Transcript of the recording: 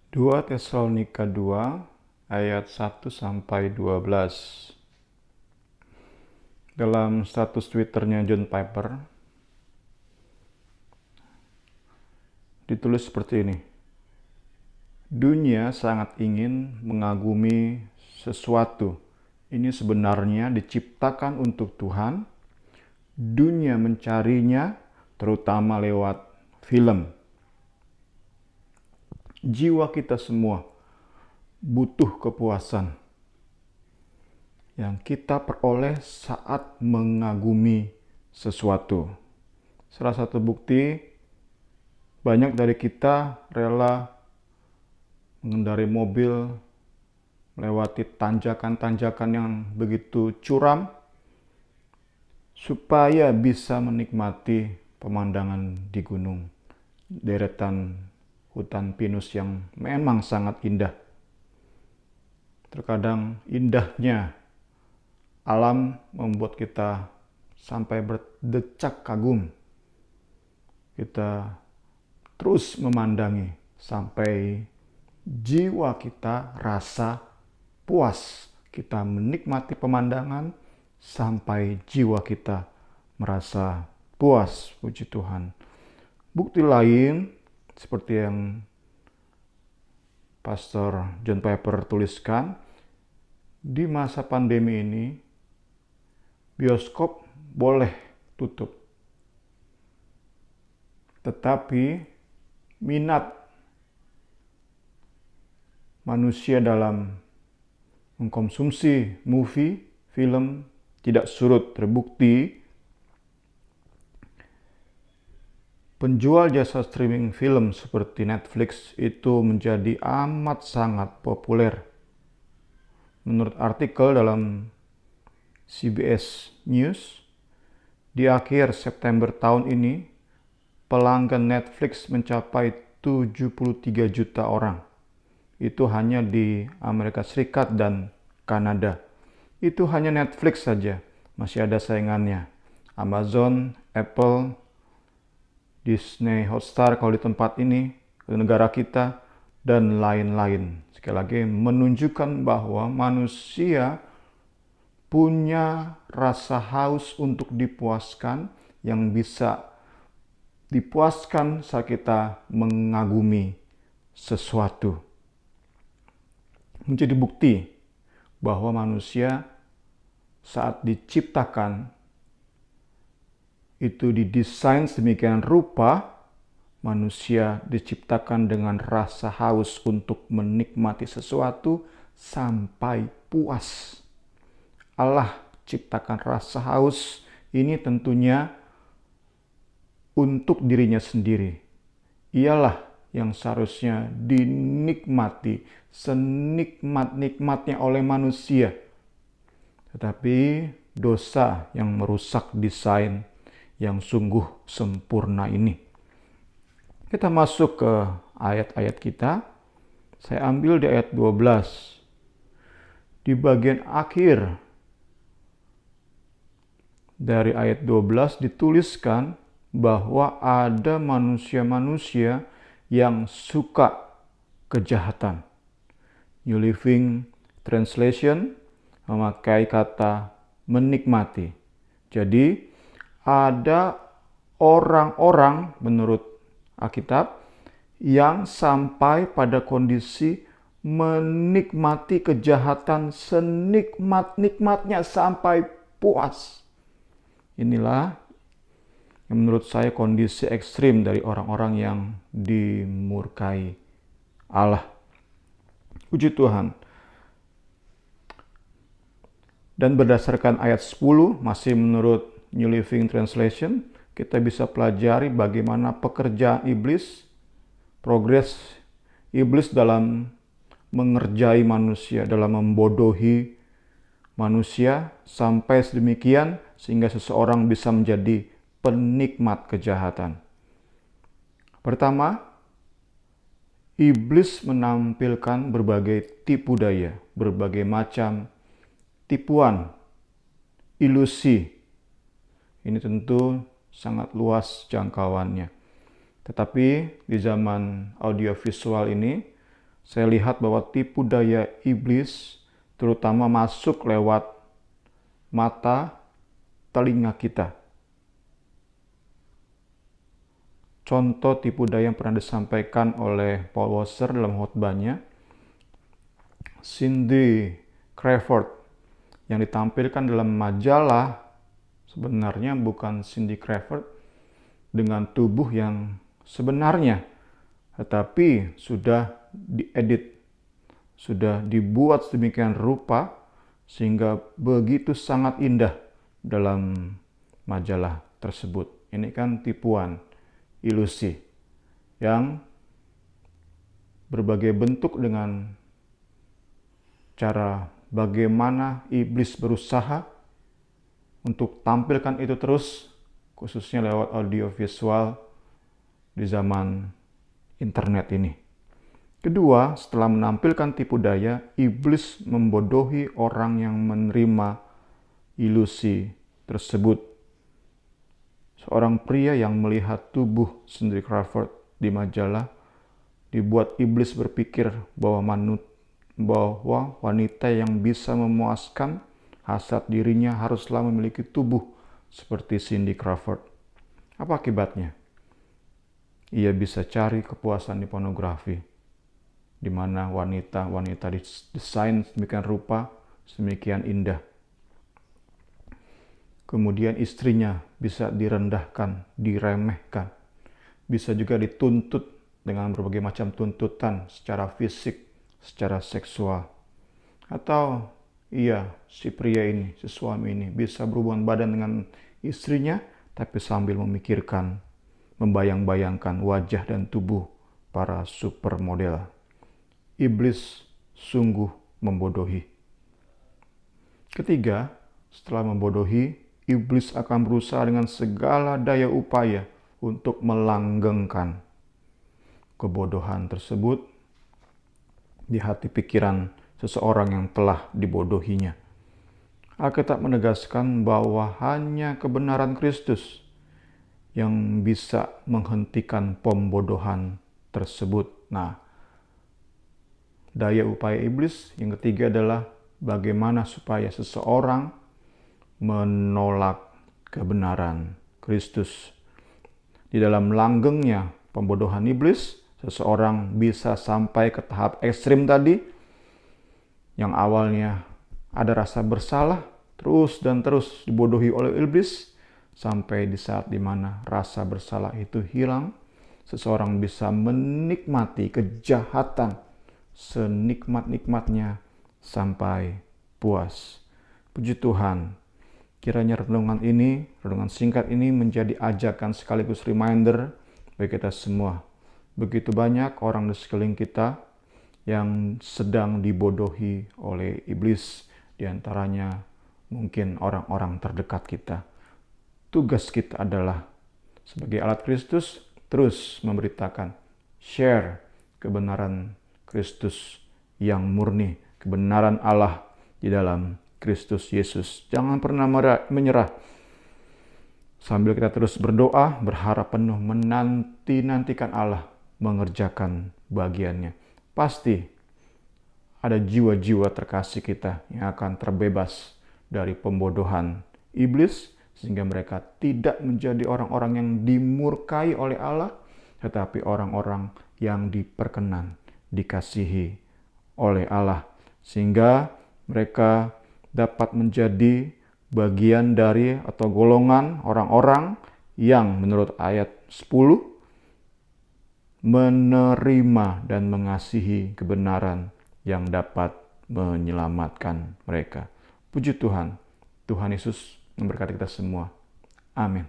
2 Tesalonika 2 ayat 1 sampai 12. Dalam status Twitternya John Piper ditulis seperti ini. Dunia sangat ingin mengagumi sesuatu. Ini sebenarnya diciptakan untuk Tuhan. Dunia mencarinya terutama lewat film. Jiwa kita semua butuh kepuasan yang kita peroleh saat mengagumi sesuatu. Salah satu bukti, banyak dari kita rela mengendarai mobil melewati tanjakan-tanjakan yang begitu curam supaya bisa menikmati pemandangan di gunung, deretan hutan pinus yang memang sangat indah. Terkadang indahnya alam membuat kita sampai berdecak kagum. Kita terus memandangi sampai jiwa kita rasa puas. Kita menikmati pemandangan sampai jiwa kita merasa puas, puji Tuhan. Bukti lain seperti yang Pastor John Piper tuliskan, di masa pandemi ini bioskop boleh tutup. Tetapi minat manusia dalam mengkonsumsi movie, film tidak surut. Terbukti penjual jasa streaming film seperti Netflix itu menjadi amat sangat populer. Menurut artikel dalam CBS News, di akhir September tahun ini, pelanggan Netflix mencapai 73 juta orang. Itu hanya di Amerika Serikat dan Kanada. Itu hanya Netflix saja, masih ada saingannya. Amazon, Apple, Disney Hotstar kalau di tempat ini, di negara kita, dan lain-lain. Sekali lagi menunjukkan bahwa manusia punya rasa haus untuk dipuaskan yang bisa dipuaskan saat kita mengagumi sesuatu. Menjadi bukti bahwa manusia saat diciptakan itu didesain sedemikian rupa, manusia diciptakan dengan rasa haus untuk menikmati sesuatu sampai puas. Allah ciptakan rasa haus ini tentunya untuk dirinya sendiri. Ialah yang seharusnya dinikmati senikmat-nikmatnya oleh manusia. Tetapi dosa yang merusak desain yang sungguh sempurna ini. Kita masuk ke ayat-ayat kita. Saya ambil di ayat 12. Di bagian akhir dari ayat 12 dituliskan bahwa ada manusia-manusia yang suka kejahatan. New Living Translation memakai kata menikmati. Jadi ada orang-orang menurut Alkitab yang sampai pada kondisi menikmati kejahatan senikmat-nikmatnya sampai puas. Inilah yang menurut saya kondisi ekstrim dari orang-orang yang dimurkai Allah. Puji Tuhan. Dan berdasarkan ayat 10, masih menurut New Living Translation, kita bisa pelajari bagaimana pekerjaan iblis, progres iblis dalam mengerjai manusia, dalam membodohi manusia sampai sedemikian sehingga seseorang bisa menjadi penikmat kejahatan. Pertama, iblis menampilkan berbagai tipu daya, berbagai macam tipuan, ilusi. Ini tentu sangat luas jangkauannya. Tetapi di zaman audiovisual ini, saya lihat bahwa tipu daya iblis terutama masuk lewat mata, telinga kita. Contoh tipu daya yang pernah disampaikan oleh Paul Washer dalam khotbahnya, Cindy Crawford yang ditampilkan dalam majalah sebenarnya bukan Cindy Crawford dengan tubuh yang sebenarnya, tetapi sudah diedit, sudah dibuat sedemikian rupa sehingga begitu sangat indah dalam majalah tersebut. Ini kan tipuan, ilusi yang berbagai bentuk dengan cara bagaimana iblis berusaha untuk tampilkan itu terus, khususnya lewat audio visual di zaman internet ini. Kedua, setelah menampilkan tipu daya, iblis membodohi orang yang menerima ilusi tersebut. Seorang pria yang melihat tubuh Cindy Crawford di majalah dibuat iblis berpikir bahwa wanita yang bisa memuaskan hasrat dirinya haruslah memiliki tubuh seperti Cindy Crawford. Apa akibatnya? Ia bisa cari kepuasan di pornografi, di mana wanita didesain sedemikian rupa, sedemikian indah. Kemudian istrinya bisa direndahkan, diremehkan. Bisa juga dituntut dengan berbagai macam tuntutan secara fisik, secara seksual. Atau si pria ini, si suami ini bisa berhubungan badan dengan istrinya, tapi sambil membayang-bayangkan wajah dan tubuh para supermodel. Iblis sungguh membodohi. Ketiga, setelah membodohi, iblis akan berusaha dengan segala daya upaya untuk melanggengkan kebodohan tersebut di hati pikiran seseorang yang telah dibodohinya. Alkitab menegaskan bahwa hanya kebenaran Kristus yang bisa menghentikan pembodohan tersebut. Nah, daya upaya iblis yang ketiga adalah bagaimana supaya seseorang menolak kebenaran Kristus. Di dalam langgengnya pembodohan iblis, seseorang bisa sampai ke tahap ekstrim tadi, yang awalnya ada rasa bersalah, terus dan terus dibodohi oleh iblis, sampai di saat dimana rasa bersalah itu hilang, seseorang bisa menikmati kejahatan senikmat-nikmatnya sampai puas. Puji Tuhan, kiranya renungan singkat ini menjadi ajakan sekaligus reminder bagi kita semua. Begitu banyak orang di sekeliling kita yang sedang dibodohi oleh iblis, di antaranya mungkin orang-orang terdekat kita. Tugas kita adalah sebagai alat Kristus terus memberitakan, share kebenaran Kristus yang murni, kebenaran Allah di dalam Kristus Yesus. Jangan pernah menyerah. Sambil kita terus berdoa, berharap penuh menantikan Allah mengerjakan bagiannya. Pasti ada jiwa-jiwa terkasih kita yang akan terbebas dari pembodohan iblis, sehingga mereka tidak menjadi orang-orang yang dimurkai oleh Allah, tetapi orang-orang yang diperkenan, dikasihi oleh Allah, sehingga mereka dapat menjadi bagian dari atau golongan orang-orang yang menurut ayat 10 menerima dan mengasihi kebenaran yang dapat menyelamatkan mereka. Puji Tuhan, Tuhan Yesus memberkati kita semua. Amin.